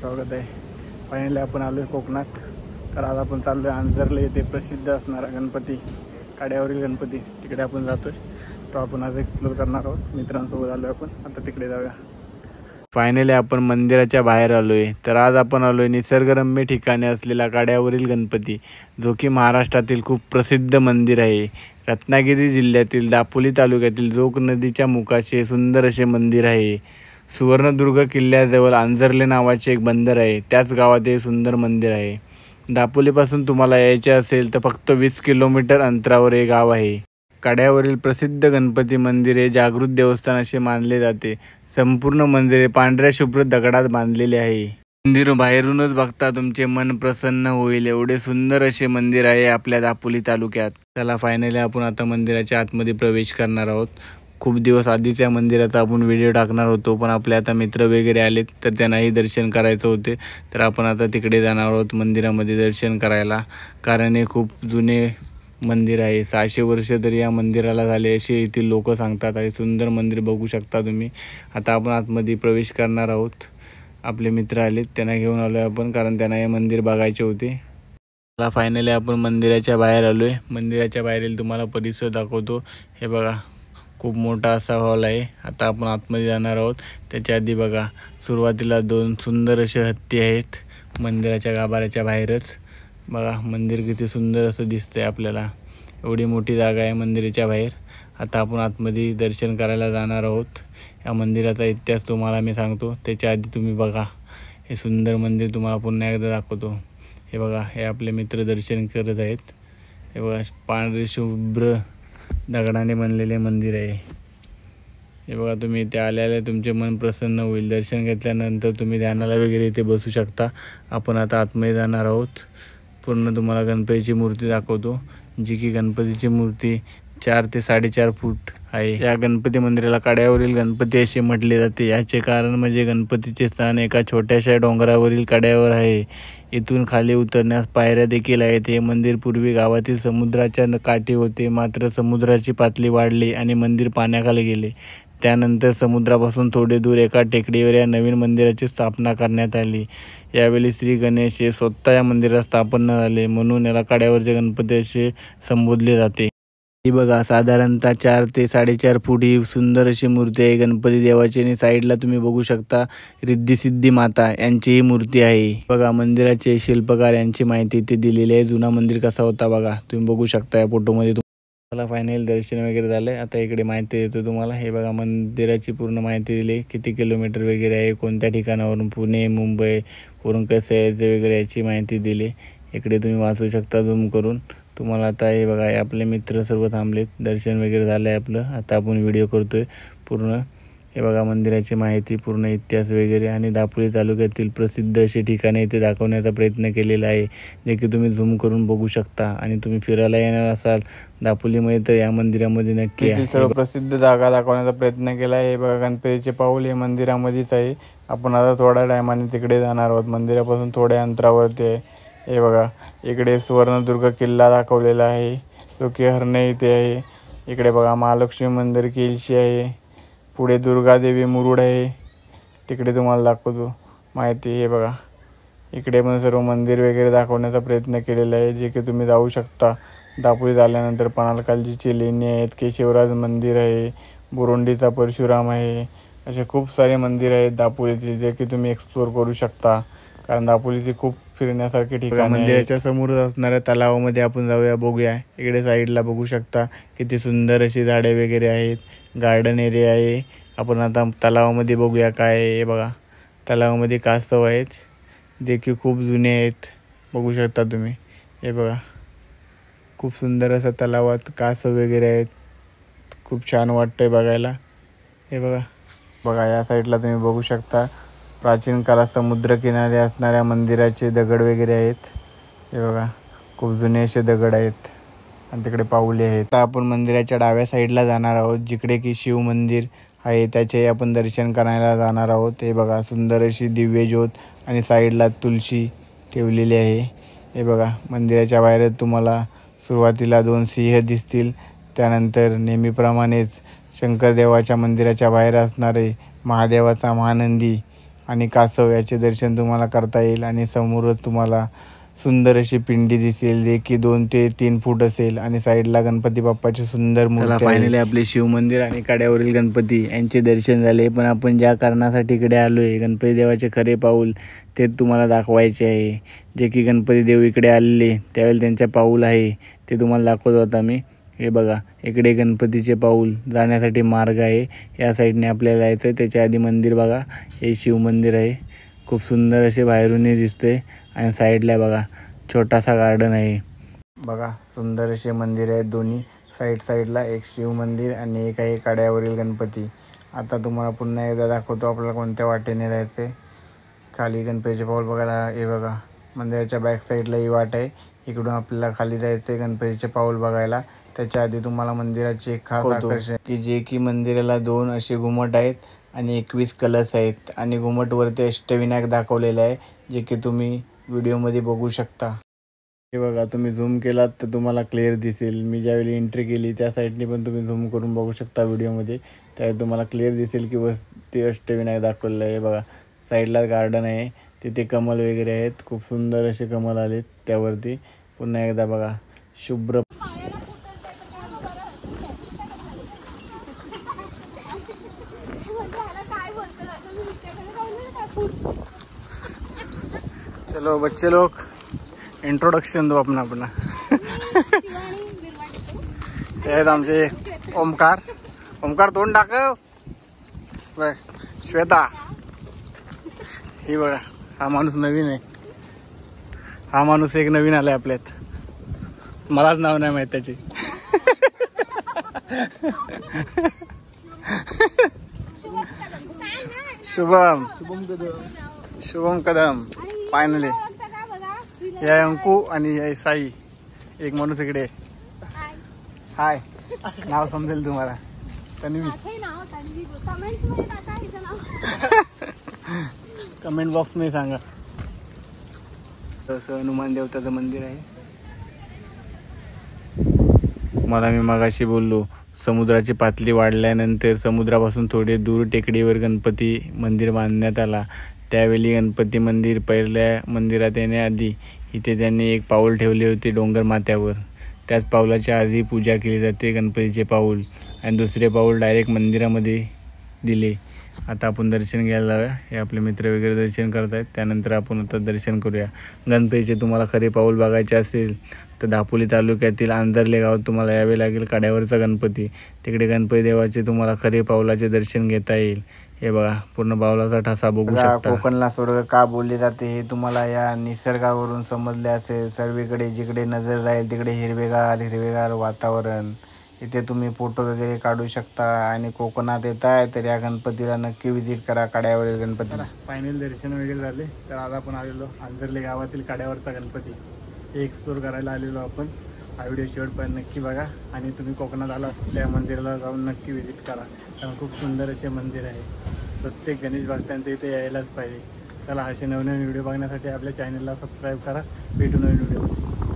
स्वागत आहे। फायनली आपण आलो आहे कोकणात। तर आज आपण चाललो आहे अंजरले, येथे प्रसिद्ध असणारा गणपती, कड्यावरील गणपती, तिकडे आपण जातोय। तो आपण आज एक्सप्लोर करणार आहोत। मित्रांसोबत आलो आपण, आता तिकडे जाऊया। फायनली आपण मंदिराच्या बाहेर आलोय। तर आज आपण आलोय निसर्गरम्य ठिकाणी असलेला कड्यावरील गणपती, जो की महाराष्ट्रातील खूप प्रसिद्ध मंदिर आहे। रत्नागिरी जिल्ह्यातील दापोली तालुक्यातील जोग नदीच्या मुखाशी सुंदर असे मंदिर आहे। सुवर्णदुर्ग किल्ल्याजवळ अंजरले नावाचे एक बंदर आहे, त्याच गावात हे सुंदर मंदिर आहे। दापोलीपासून तुम्हाला यायचे असेल तर फक्त 20 किलोमीटर अंतरावर हे गाव आहे। कड्यावरील प्रसिद्ध गणपती मंदिर हे जागृत देवस्थान असे मानले जाते। संपूर्ण मंदिर पांढऱ्या शुभ्र दगडात बांधलेले आहे। मंदिर बाहेरूनच बघता तुमचे मन प्रसन्न होईल, एवढे सुंदर असे मंदिर आहे आपल्या दापोली तालुक्यात। चला फायनली आपण आता मंदिराच्या आतमध्ये प्रवेश करणार आहोत। खूप दिवस आधीच या मंदिराचा आपण व्हिडिओ टाकणार होतो, पण आपले आता मित्र वगैरे आलेत तर त्यांनाही दर्शन करायचं होते। तर आपण आता तिकडे जाणार आहोत मंदिरामध्ये दर्शन करायला, कारण हे खूप जुने मंदिर आहे। 600 वर्ष तरी या मंदिराला झाले असे येथील लोक सांगतात। हे सुंदर मंदिर बघू शकता तुम्ही। आता आपण आतमध्ये प्रवेश करणार आहोत। आपले मित्र आलेत, त्यांना घेऊन आलोय आपण, कारण त्यांना हे मंदिर बघायचे होते। आता फायनली आपण मंदिराच्या बाहेर आलोय। मंदिराच्या बाहेरील तुम्हाला परिसर दाखवतो। हे बघा, खूप मोठा असा हॉल आहे। आता आपण आतमध्ये जाणार आहोत। त्याच्या आधी बघा, सुरुवातीला 2 सुंदर असे हत्ती आहेत मंदिराच्या गाभाऱ्याच्या बाहेरच। बघा मंदिर किती सुंदर असं दिसतंय आपल्याला, एवढी मोठी जागा आहे मंदिराच्या बाहेर। आता आपण आतमध्ये दर्शन करायला जाणार आहोत। या मंदिराचा इतिहास तुम्हाला मी सांगतो, त्याच्या आधी तुम्ही बघा हे सुंदर मंदिर तुम्हाला पुन्हा एकदा दाखवतो। हे बघा, हे आपले मित्र दर्शन करत आहेत। हे बघा, पांढरे शुभ्र दगडाने बनलेले मंदिर आहे। हे बघा, तुम्ही इथे आल्याला तुमचे मन प्रसन्न होईल। दर्शन घेतल्यानंतर तुम्ही ध्यानाला वगैरे इथे बसू शकता। आपण आता आतमध्ये जाणार आहोत। पूर्ण तुम्हाला गणपतीची मूर्ती दाखवतो, जी की गणपतीची मूर्ती 4 ते 4.5 फूट आहे। या गणपती मंदिराला कड्यावरील गणपती असे म्हटले जाते। याचे कारण म्हणजे गणपतीचे स्थान एका छोट्याशा डोंगरावरील कड्यावर आहे। इथून खाली उतरण्यास पायऱ्या देखील आहेत। हे मंदिर पूर्वी गावातील समुद्राच्या काठी होते, मात्र समुद्राची पातळी वाढली आणि मंदिर पाण्याखाली गेले। त्यानंतर समुद्रापासून थोडे दूर एका टेकडीवर या नवीन मंदिराची स्थापना करण्यात आली। यावेळी श्री गणेश हे स्वतः या मंदिरात स्थापना झाले, म्हणून याला कड्यावरचे गणपती असे संबोधले जाते। ही बघा, साधारणतः 4 ते 4.5 फूट ही सुंदर अशी मूर्ती आहे गणपती देवाची। आणि साईडला तुम्ही बघू शकता रिद्धी सिद्धी माता यांची ही मूर्ती आहे। बघा, मंदिराचे शिल्पकार यांची माहिती इथे दिलेली आहे। जुना मंदिर कसा होता बघा, तुम्ही बघू शकता या फोटोमध्ये। मला फायनल दर्शन वगैरे झालंय। आता इकडे माहिती देतो तुम्हाला। हे बघा, मंदिराची पूर्ण माहिती दिली, किती किलोमीटर वगैरे आहे, कोणत्या ठिकाणावरून, पुणे मुंबई वरून कसं यायचं वगैरे याची माहिती दिली। इकडे तुम्ही वाचू शकता झूम करून तुम्हाला। आता हे बघा, आपले मित्र सर्व थांबलेत, दर्शन वगैरे झालं आहे आपलं। आता आपण व्हिडिओ करतोय पूर्ण। हे बघा, मंदिराची माहिती, पूर्ण इतिहास वगैरे आणि दापोली तालुक्यातील प्रसिद्ध अशी ठिकाणे इथे दाखवण्याचा प्रयत्न केलेला आहे, जे की तुम्ही झूम करून बघू शकता। आणि तुम्ही फिरायला येणार असाल दापोलीमध्ये तर या मंदिरामध्ये नक्की या। सर्व प्रसिद्ध जागा दाखवण्याचा प्रयत्न केला आहे। हे बघा, गणपतीचे पाऊल हे मंदिरामध्येच आहे। आपण आता थोड्या टायमाने तिकडे जाणार आहोत, मंदिरापासून थोड्या अंतरावरती आहे। हे बघा, इकडे सुवर्णदुर्ग किल्ला दाखवलेला आहे, जो की हरणे इथे आहे। इकडे बघा, महालक्ष्मी मंदिर केलशी आहे। पुढे दुर्गादेवी मुरुड आहे, तिकडे तुम्हाला दाखवतो माहिती। हे बघा, इकडे पण सर्व मंदिर वगैरे दाखवण्याचा प्रयत्न केलेला आहे, जे की तुम्ही जाऊ शकता। दापोलीत आल्यानंतर पणालकालजीची लेणी आहेत, केशवराज मंदिर आहे, बुरुंडीचा परशुराम आहे, असे खूप सारे मंदिर आहेत दापोलीतील, जे की तुम्ही एक्सप्लोर करू शकता। कारण दापोलीची खूप फिरण्यासारखी ठिकाण मंदिराच्या समोरच असणाऱ्या तलावामध्ये आपण जाऊया, बघूया। इकडे साईडला बघू शकता किती सुंदर अशी झाडे वगैरे आहेत, गार्डन एरिया आहे। आपण आता तलावामध्ये बघूया काय आहे। हे बघा, तलावामध्ये कासव आहेत, जे की खूप जुने आहेत, बघू शकता तुम्ही। हे बघा, खूप सुंदर असं तलावात कासव वगैरे आहेत, खूप छान वाटतंय बघायला। हे बघा बघा, या साईडला तुम्ही बघू शकता प्राचीन काळात समुद्रकिनारे असणाऱ्या मंदिराचे दगड वगैरे आहेत। हे बघा, खूप जुने असे दगड आहेत आणि तिकडे पाऊले आहेत। आता आपण मंदिराच्या डाव्या साईडला जाणार आहोत, जिकडे की शिव मंदिर आहे, त्याचे आपण दर्शन करायला जाणार आहोत। हे बघा, सुंदर अशी दिव्य ज्योत आणि साईडला तुळशी ठेवलेली आहे। हे बघा, मंदिराच्या बाहेर तुम्हाला सुरुवातीला 2 सिंह दिसतील, त्यानंतर नेहमीप्रमाणेच शंकरदेवाच्या मंदिराच्या बाहेर असणारे महादेवाचा महानंदी आणि कासव याचे दर्शन तुम्हाला करता येईल. आणि समोरच तुम्हाला सुंदर अशी पिंडी दिसेल, जे की 2 ते 3 फूट असेल. आणि साईडला गणपती बाप्पाची सुंदर मूर्ती आहे. फायनली आपले शिव मंदिर आणि कड्यावरील गणपती यांचे दर्शन झाले. पण आपण ज्या कारणासाठी इकडे आलो आहे, गणपती देवाचे खरे पाऊल ते तुम्हाला दाखवायचे आहे. जे की गणपती देव इकडे आलेले त्यावेळेला त्यांचे पाऊल आहे ते तुम्हाला दाखवत होता मी. हे बघा, इकडे गणपतीचे पाऊल जाण्यासाठी मार्ग आहे. या साईडने आपल्याला जायचं आहे. त्याच्या आधी मंदिर बघा, हे शिव मंदिर आहे. खूप सुंदर असे बाहेरूनही दिसते. आणि साईडला बघा छोटासा गार्डन आहे. बघा सुंदर असे मंदिर आहेत दोन्ही साईडला. एक शिव मंदिर आणि एक आहे कड्यावरील गणपती. आता तुम्हाला पुन्हा एकदा दाखवतो आपल्याला कोणत्या वाटेने जायचं. खाली गणपतीचे पाऊल बघायला हे बघा, मंदिराच्या बॅक साईडला ही वाट आहे. इकडून आपल्याला खाली जायचं आहे गणपतीचे पाऊल बघायला. त्याच्या आधी तुम्हाला मंदिराची एक खास आकर्षण की जे की मंदिराला 2 असे घुमट आहेत आणि 21 कलश आहेत. आणि घुमटवरती अष्टविनायक दाखवलेलं आहे, जे की तुम्ही व्हिडिओमध्ये बघू शकता. हे बघा, तुम्ही झूम केलात तर तुम्हाला क्लिअर दिसेल. मी ज्यावेळी एंट्री केली त्या साईडने पण तुम्ही झूम करून बघू शकता व्हिडिओमध्ये. त्यावेळी तुम्हाला क्लिअर दिसेल की बस ते अष्टविनायक दाखवलेलं आहे. बघा साईडला गार्डन आहे, तिथे कमल वगैरे आहेत. खूप सुंदर असे कमल आलेत त्यावरती. पुन्हा एकदा बघा शुभ्र. चलो बच्चे लोग, इंट्रोडक्शन दो अपना. हे आहेत आमचे ओमकार तोंड टाकव. श्वेता, ही बघा, हा माणूस नवीन आहे. हा माणूस एक नवीन आलाय आपल्यात. मलाच नाव नाही माहित त्याचे. शुभम कदम. फायनली हे अंकू आणि हे साई. एक माणूस इकडे. हाय, नाव समजेल तुम्हाला. तन्वी. कमेंट बॉक्स मध्ये सांगा. तसं हनुमान देवताचं मंदिर आहे. मला मी मगाशी बोललो, समुद्राची पातळी वाढल्यानंतर समुद्रापासून थोडे दूर टेकडीवर गणपती मंदिर बांधण्यात आला. त्यावेळी गणपती मंदिर पहिल्या मंदिरात येण्याआधी इथे त्यांनी एक पाऊल ठेवले होते डोंगर माथ्यावर. त्याच पाऊलाच्या आधी पूजा केली जाते गणपतीचे पाऊल. आणि दुसरे पाऊल डायरेक्ट मंदिरामध्ये दिले. आता आपण दर्शन घ्यायला जाऊया. हे आपले मित्र वगैरे दर्शन करत आहेत. त्यानंतर आपण आता दर्शन करूया गणपतीचे. तुम्हाला खरे पाऊल बघायचे असेल तर दापोली तालुक्यातील आंजर्ले गावात तुम्हाला यावे लागेल. कड्यावरचा गणपती, तिकडे गणपती देवाचे तुम्हाला खरे पाऊलाचे दर्शन घेता येईल. हे बघा, पूर्ण पाऊलाचा ठसा बघू शकता. कोकणला स्वर्ग का बोलले जाते हे तुम्हाला या निसर्गावरून समजले असेल. सर्वीकडे जिकडे नजर जाईल तिकडे हिरवेगार वातावरण. इथे तुम्ही फोटो वगैरे काढू शकता. आणि कोकणात येत आहे तर या गणपतीला नक्की व्हिजिट करा, कड्यावरील गणपतीला. फायनल दर्शन वगैरे झाले. तर आज आपण आलेलो आंजर्ले गावातील कड्यावरचा गणपती हे एक्सप्लोर करायला आलेलो आपण. हा व्हिडिओ शेवटपर्यंत नक्की बघा. आणि तुम्ही कोकणात आला त्या मंदिराला जाऊन नक्की व्हिजिट करा, कारण खूप सुंदर असे मंदिर आहे. प्रत्येक गणेश भक्तांचं इथे यायलाच पाहिजे. चला, असे नवनवीन व्हिडिओ बघण्यासाठी आपल्या चॅनलला सबस्क्राईब करा. भेटू नवीन व्हिडिओ.